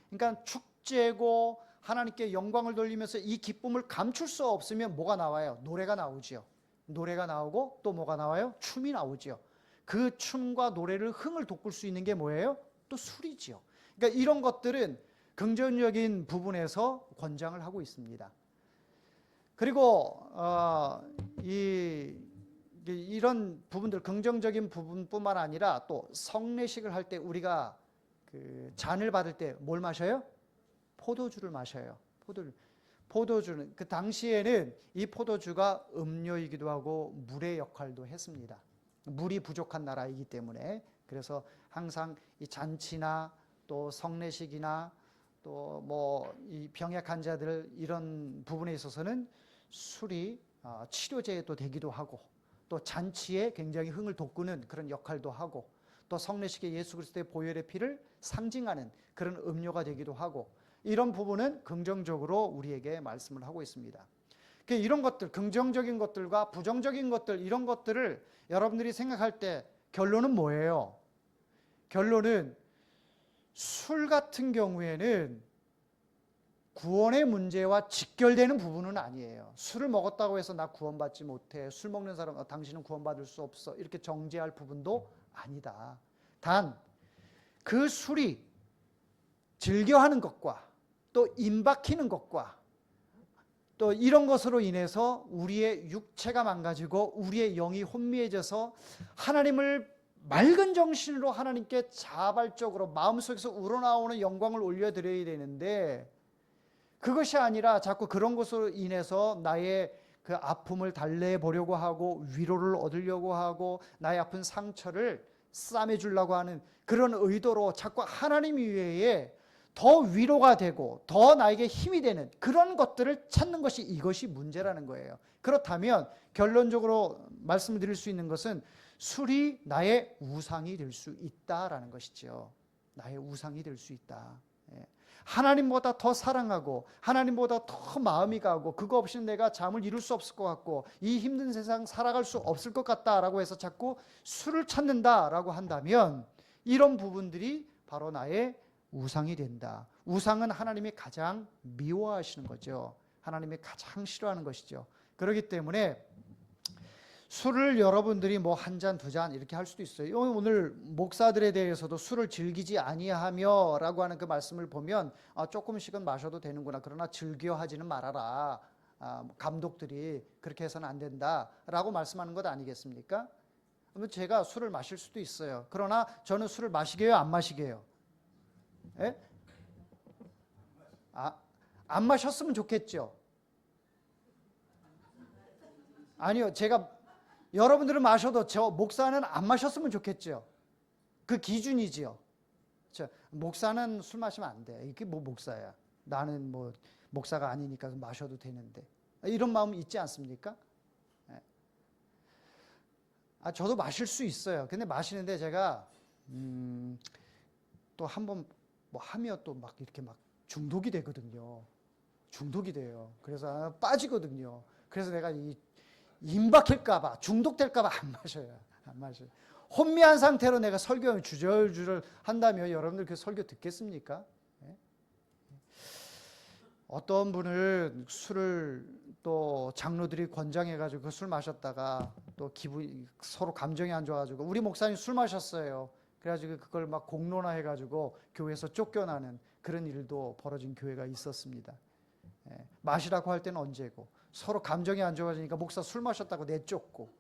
그러니까 축제고 하나님께 영광을 돌리면서 이 기쁨을 감출 수 없으면 뭐가 나와요? 노래가 나오지요. 노래가 나오고 또 뭐가 나와요? 춤이 나오지요. 그 춤과 노래를 흥을 돋굴 수 있는 게 뭐예요? 또 술이지요. 그러니까 이런 것들은 긍정적인 부분에서 권장을 하고 있습니다. 그리고 이런 부분들, 긍정적인 부분뿐만 아니라 또 성례식을 할 때 우리가 그 잔을 받을 때 뭘 마셔요? 포도주를 마셔요. 포도주는 그 당시에는 이 포도주가 음료이기도 하고 물의 역할도 했습니다. 물이 부족한 나라이기 때문에. 그래서 항상 이 잔치나 또 성례식이나 또 뭐 이 병약 환자들 이런 부분에 있어서는 술이 치료제도 되기도 하고, 또 잔치에 굉장히 흥을 돋구는 그런 역할도 하고, 또 성례식에 예수 그리스도의 보혈의 피를 상징하는 그런 음료가 되기도 하고, 이런 부분은 긍정적으로 우리에게 말씀을 하고 있습니다. 이런 것들, 긍정적인 것들과 부정적인 것들, 이런 것들을 여러분들이 생각할 때 결론은 뭐예요? 결론은 술 같은 경우에는 구원의 문제와 직결되는 부분은 아니에요. 술을 먹었다고 해서 나 구원받지 못해, 술 먹는 사람 당신은 구원받을 수 없어, 이렇게 정죄할 부분도 아니다. 단 그 술이 즐겨하는 것과 또 임박히는 것과 또 이런 것으로 인해서 우리의 육체가 망가지고 우리의 영이 혼미해져서 하나님을 맑은 정신으로 하나님께 자발적으로 마음속에서 우러나오는 영광을 올려드려야 되는데, 그것이 아니라 자꾸 그런 것으로 인해서 나의 그 아픔을 달래보려고 하고 위로를 얻으려고 하고 나의 아픈 상처를 싸매주려고 하는 그런 의도로 자꾸 하나님 이외에 더 위로가 되고 더 나에게 힘이 되는 그런 것들을 찾는 것이, 이것이 문제라는 거예요. 그렇다면 결론적으로 말씀을 드릴 수 있는 것은 술이 나의 우상이 될 수 있다라는 것이죠. 나의 우상이 될 수 있다. 하나님보다 더 사랑하고 하나님보다 더 마음이 가고 그거 없이는 내가 잠을 이룰 수 없을 것 같고 이 힘든 세상 살아갈 수 없을 것 같다라고 해서 자꾸 술을 찾는다라고 한다면 이런 부분들이 바로 나의 우상이 된다. 우상은 하나님이 가장 미워하시는 거죠. 하나님이 가장 싫어하는 것이죠. 그렇기 때문에 술을 여러분들이 뭐 한 잔, 두 잔 이렇게 할 수도 있어요. 오늘 목사들에 대해서도 술을 즐기지 아니하며 라고 하는 그 말씀을 보면 조금씩은 마셔도 되는구나. 그러나 즐겨하지는 말아라. 감독들이 그렇게 해서는 안 된다 라고 말씀하는 것 아니겠습니까? 그러면 제가 술을 마실 수도 있어요. 그러나 저는 술을 마시게요, 안 마시게요? 예? 안 마셨으면 좋겠죠. 아니요, 제가 여러분들은 마셔도 저 목사는 안 마셨으면 좋겠죠. 그 기준이지요. 목사는 술 마시면 안 돼. 이게 뭐 목사야. 나는 뭐 목사가 아니니까 마셔도 되는데. 이런 마음 있지 않습니까? 저도 마실 수 있어요. 근데 마시는데 제가 또 한번 뭐 하면 또 막 이렇게 막 중독이 되거든요. 중독이 돼요. 그래서 빠지거든요. 그래서 내가 임박힐까봐, 중독될까봐 안 마셔요. 안 마셔요. 혼미한 상태로 내가 설교 주절주절 한다면 여러분들 그 설교 듣겠습니까? 어떤 분은 술을 또 장로들이 권장해가지고 그 술 마셨다가 또 기분이 서로 감정이 안 좋아가지고 우리 목사님 술 마셨어요. 그래가지고 그걸 막 공론화해가지고 교회에서 쫓겨나는 그런 일도 벌어진 교회가 있었습니다. 마시라고 할 때는 언제고 서로 감정이 안 좋아지니까 목사 술 마셨다고 내쫓고.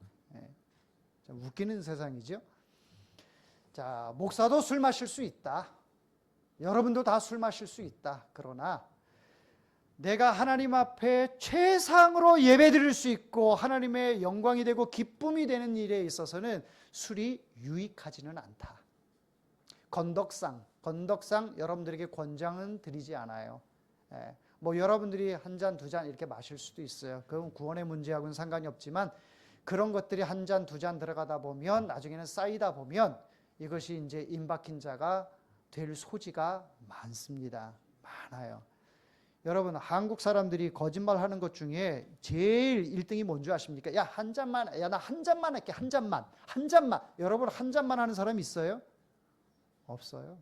웃기는 세상이죠. 자, 목사도 술 마실 수 있다. 여러분도 다 술 마실 수 있다. 그러나 내가 하나님 앞에 최상으로 예배드릴 수 있고 하나님의 영광이 되고 기쁨이 되는 일에 있어서는 술이 유익하지는 않다. 건덕상 여러분들에게 권장은 드리지 않아요. 뭐 여러분들이 한 잔, 두 잔 이렇게 마실 수도 있어요. 그건 구원의 문제하고는 상관이 없지만 그런 것들이 한 잔, 두 잔 들어가다 보면 나중에는 쌓이다 보면 이것이 이제 임박힌 자가 될 소지가 많습니다. 많아요. 여러분, 한국 사람들이 거짓말하는 것 중에 제일 1등이 뭔지 아십니까? 야, 한 잔만, 야, 나 한 잔만 할게. 한 잔만. 여러분, 한 잔만 하는 사람 있어요? 없어요.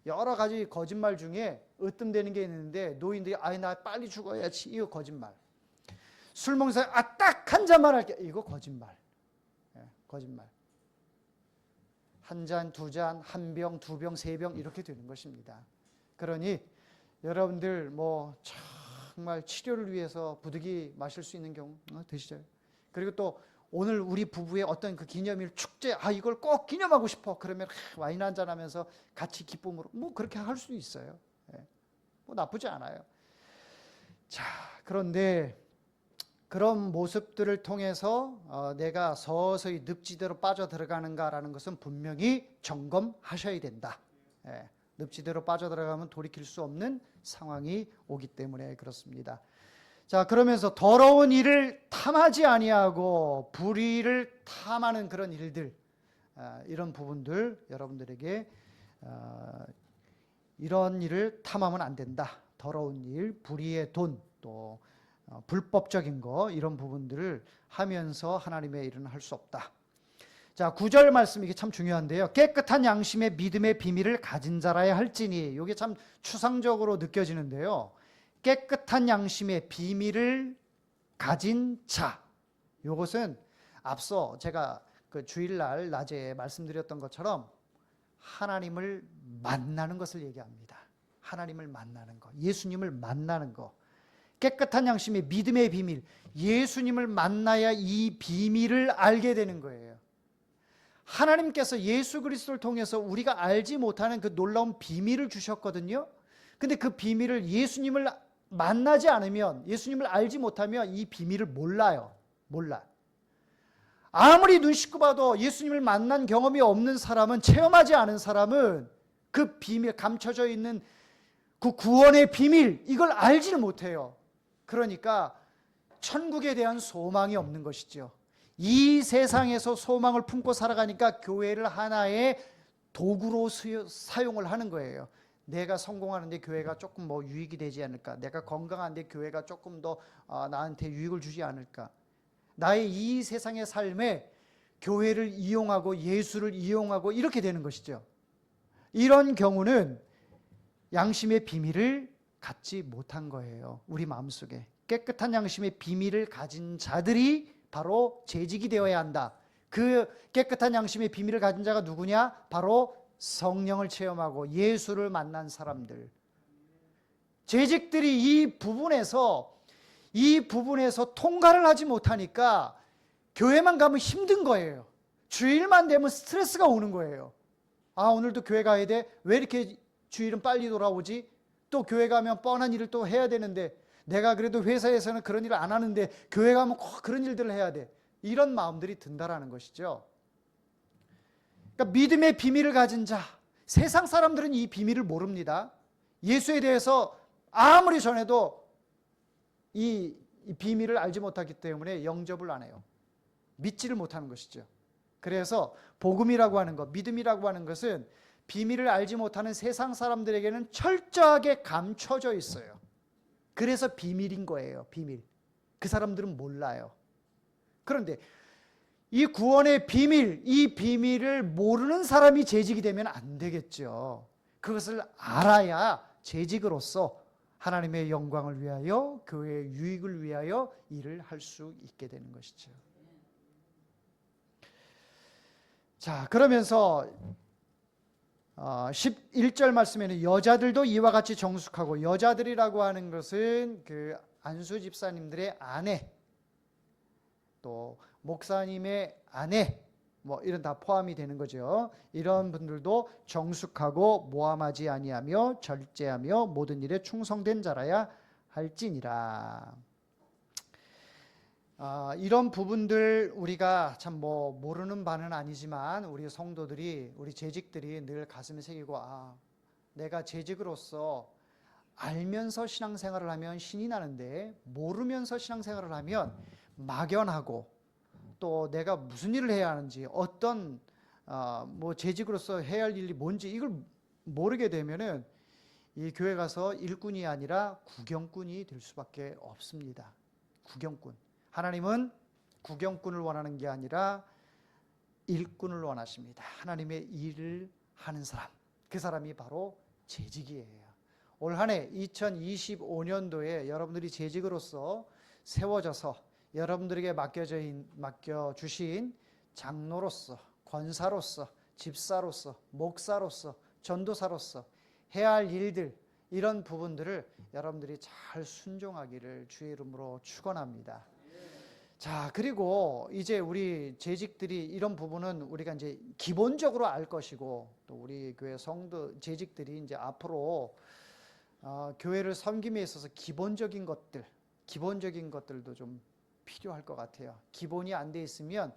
여러 가지 거짓말 중에 으뜸되는 게 있는데 노인들이 나 빨리 죽어야지. 이거 거짓말. 술 먹는 사람 딱 한 잔만 할게. 이거 거짓말. 거짓말. 한 잔, 두 잔, 한 병, 두 병, 세 병 이렇게 되는 것입니다. 그러니 여러분들 뭐 정말 치료를 위해서 부득이 마실 수 있는 경우 드시죠. 그리고 또 오늘 우리 부부의 어떤 그 기념일 축제, 이걸 꼭 기념하고 싶어. 그러면 와인 한잔 하면서 같이 기쁨으로 뭐 그렇게 할 수도 있어요. 뭐 나쁘지 않아요. 자, 그런데 그런 모습들을 통해서 내가 서서히 늪지대로 빠져들어가는가라는 것은 분명히 점검하셔야 된다. 늪지대로 빠져들어가면 돌이킬 수 없는 상황이 오기 때문에 그렇습니다. 자, 그러면서 더러운 일을 탐하지 아니하고 불의를 탐하는 그런 일들, 이런 부분들 여러분들에게 이런 일을 탐하면 안 된다. 더러운 일, 불의의 돈, 또 불법적인 거 이런 부분들을 하면서 하나님의 일은 할 수 없다. 자, 9절 말씀 이게 참 중요한데요. 깨끗한 양심의 믿음의 비밀을 가진 자라야 할지니, 이게 참 추상적으로 느껴지는데요. 깨끗한 양심의 비밀을 가진 자, 이것은 앞서 제가 그 주일날 낮에 말씀드렸던 것처럼 하나님을 만나는 것을 얘기합니다. 하나님을 만나는 것, 예수님을 만나는 것. 깨끗한 양심의 믿음의 비밀, 예수님을 만나야 이 비밀을 알게 되는 거예요. 하나님께서 예수 그리스도를 통해서 우리가 알지 못하는 그 놀라운 비밀을 주셨거든요. 근데 그 비밀을 예수님을 만나지 않으면, 예수님을 알지 못하면 이 비밀을 몰라요. 몰라. 아무리 눈 씻고 봐도 예수님을 만난 경험이 없는 사람은, 체험하지 않은 사람은 그 비밀, 감춰져 있는 그 구원의 비밀, 이걸 알지는 못해요. 그러니까 천국에 대한 소망이 없는 것이죠. 이 세상에서 소망을 품고 살아가니까 교회를 하나의 도구로 사용을 하는 거예요. 내가 성공하는데 교회가 조금 뭐 유익이 되지 않을까? 내가 건강한데 교회가 조금 더 나한테 유익을 주지 않을까? 나의 이 세상의 삶에 교회를 이용하고 예수를 이용하고 이렇게 되는 것이죠. 이런 경우는 양심의 비밀을 갖지 못한 거예요. 우리 마음속에 깨끗한 양심의 비밀을 가진 자들이 바로 재직이 되어야 한다. 그 깨끗한 양심의 비밀을 가진 자가 누구냐? 바로 성령을 체험하고 예수를 만난 사람들. 재직들이 이 부분에서 통과를 하지 못하니까 교회만 가면 힘든 거예요. 주일만 되면 스트레스가 오는 거예요. 오늘도 교회 가야 돼? 왜 이렇게 주일은 빨리 돌아오지? 또 교회 가면 뻔한 일을 또 해야 되는데, 내가 그래도 회사에서는 그런 일을 안 하는데 교회 가면 꼭 그런 일들을 해야 돼. 이런 마음들이 든다라는 것이죠. 그러니까 믿음의 비밀을 가진 자, 세상 사람들은 이 비밀을 모릅니다. 예수에 대해서 아무리 전해도 이 비밀을 알지 못하기 때문에 영접을 안 해요. 믿지를 못하는 것이죠. 그래서 복음이라고 하는 것, 믿음이라고 하는 것은 비밀을 알지 못하는 세상 사람들에게는 철저하게 감춰져 있어요. 그래서 비밀인 거예요. 비밀. 그 사람들은 몰라요. 그런데 이 구원의 비밀, 이 비밀을 모르는 사람이 재직이 되면 안 되겠죠. 그것을 알아야 재직으로서 하나님의 영광을 위하여, 교회의 유익을 위하여 일을 할 수 있게 되는 것이죠. 자, 그러면서 11절 말씀에는 여자들도 이와 같이 정숙하고, 여자들이라고 하는 것은 그 안수 집사님들의 아내, 또 목사님의 아내, 뭐 이런 다 포함이 되는 거죠. 이런 분들도 정숙하고 모함하지 아니하며 절제하며 모든 일에 충성된 자라야 할지니라. 이런 부분들 우리가 참 뭐 모르는 바는 아니지만 우리 성도들이, 우리 재직들이 늘 가슴에 새기고, 내가 재직으로서 알면서 신앙생활을 하면 신이 나는데 모르면서 신앙생활을 하면 막연하고, 또 내가 무슨 일을 해야 하는지, 어떤 뭐 재직으로서 해야 할 일이 뭔지 이걸 모르게 되면은 이 교회 가서 일꾼이 아니라 구경꾼이 될 수밖에 없습니다. 구경꾼. 하나님은 구경꾼을 원하는 게 아니라 일꾼을 원하십니다. 하나님의 일을 하는 사람, 그 사람이 바로 재직이에요. 올 한 해 2025년도에 여러분들이 재직으로서 세워져서 여러분들에게 맡겨주신 장로로서, 권사로서, 집사로서, 목사로서, 전도사로서 해야 할 일들, 이런 부분들을 여러분들이 잘 순종하기를 주의 이름으로 축원합니다. 자, 그리고 이제 우리 재직들이 이런 부분은 우리가 이제 기본적으로 알 것이고, 또 우리 교회 성도 재직들이 이제 앞으로 교회를 섬김에 있어서 기본적인 것들도 좀 필요할 것 같아요. 기본이 안 돼 있으면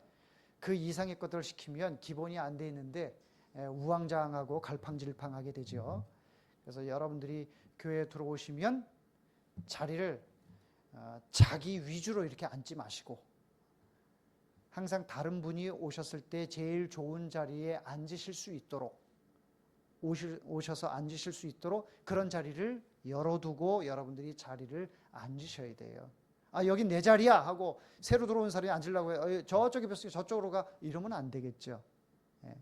그 이상의 것들을 시키면 기본이 안 돼 있는데 우왕좌왕하고 갈팡질팡하게 되죠. 그래서 여러분들이 교회에 들어오시면 자리를 자기 위주로 이렇게 앉지 마시고 항상 다른 분이 오셨을 때 제일 좋은 자리에 앉으실 수 있도록 오셔서 앉으실 수 있도록 그런 자리를 열어두고 여러분들이 자리를 앉으셔야 돼요. 아, 여기 내 자리야 하고 새로 들어온 사람이 앉으려고 해요. 저쪽에 뵀으니까 저쪽으로 가. 이러면 안 되겠죠. 예.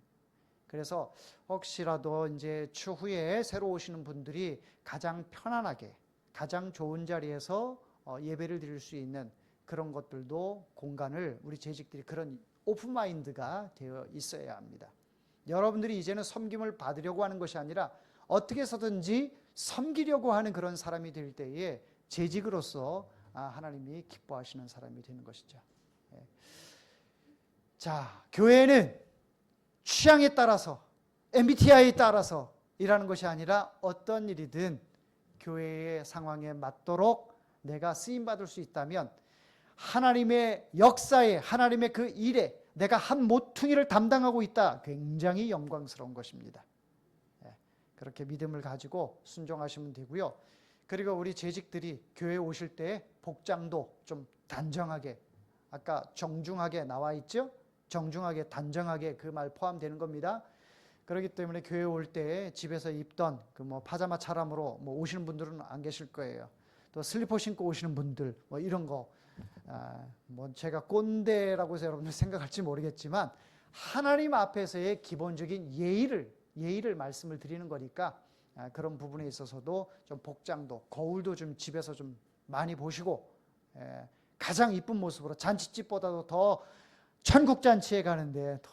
그래서 혹시라도 이제 추후에 새로 오시는 분들이 가장 편안하게, 가장 좋은 자리에서 예배를 드릴 수 있는 그런 것들도 공간을 우리 재직들이 그런 오픈마인드가 되어 있어야 합니다. 여러분들이 이제는 섬김을 받으려고 하는 것이 아니라 어떻게 해서든지 섬기려고 하는 그런 사람이 될 때에 재직으로서 하나님이 기뻐하시는 사람이 되는 것이죠. 자, 교회는 취향에 따라서 MBTI에 따라서 일하는 것이 아니라 어떤 일이든 교회의 상황에 맞도록 내가 쓰임받을 수 있다면 하나님의 역사에, 하나님의 그 일에 내가 한 모퉁이를 담당하고 있다. 굉장히 영광스러운 것입니다. 그렇게 믿음을 가지고 순종하시면 되고요. 그리고 우리 재직들이 교회에 오실 때 복장도 좀 단정하게, 아까 정중하게 나와 있죠? 정중하게, 단정하게 그 말 포함되는 겁니다. 그렇기 때문에 교회 올 때 집에서 입던 그 파자마 차림으로 오시는 분들은 안 계실 거예요. 또 슬리퍼 신고 오시는 분들 이런 거 제가 꼰대라고 해서 여러분들 생각할지 모르겠지만 하나님 앞에서의 기본적인 예의를 말씀을 드리는 거니까 그런 부분에 있어서도 좀 복장도 거울도 좀 집에서 좀 많이 보시고 가장 이쁜 모습으로 잔치집보다도 더 천국 잔치에 가는데 더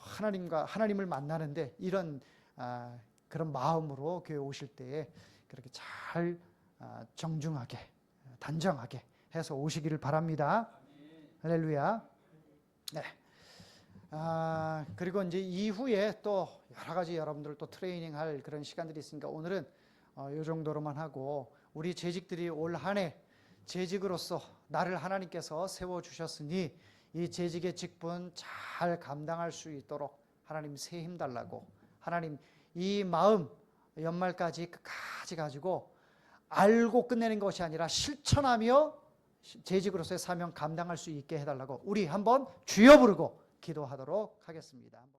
하나님을 만나는데 이런 그런 마음으로 교회 오실 때에 그렇게 잘 정중하게 단정하게 해서 오시기를 바랍니다. 할렐루야. 네. 그리고 이제 이후에 또 여러 가지 여러분들 또 트레이닝 할 그런 시간들이 있으니까 오늘은 이 정도로만 하고 우리 재직들이 올 한 해 재직으로서 나를 하나님께서 세워주셨으니 이 재직의 직분 잘 감당할 수 있도록 하나님 새 힘 달라고 하나님 이 마음 연말까지 끝까지 가지고 알고 끝내는 것이 아니라 실천하며 재직으로서의 사명 감당할 수 있게 해달라고 우리 한번 주여 부르고 기도하도록 하겠습니다.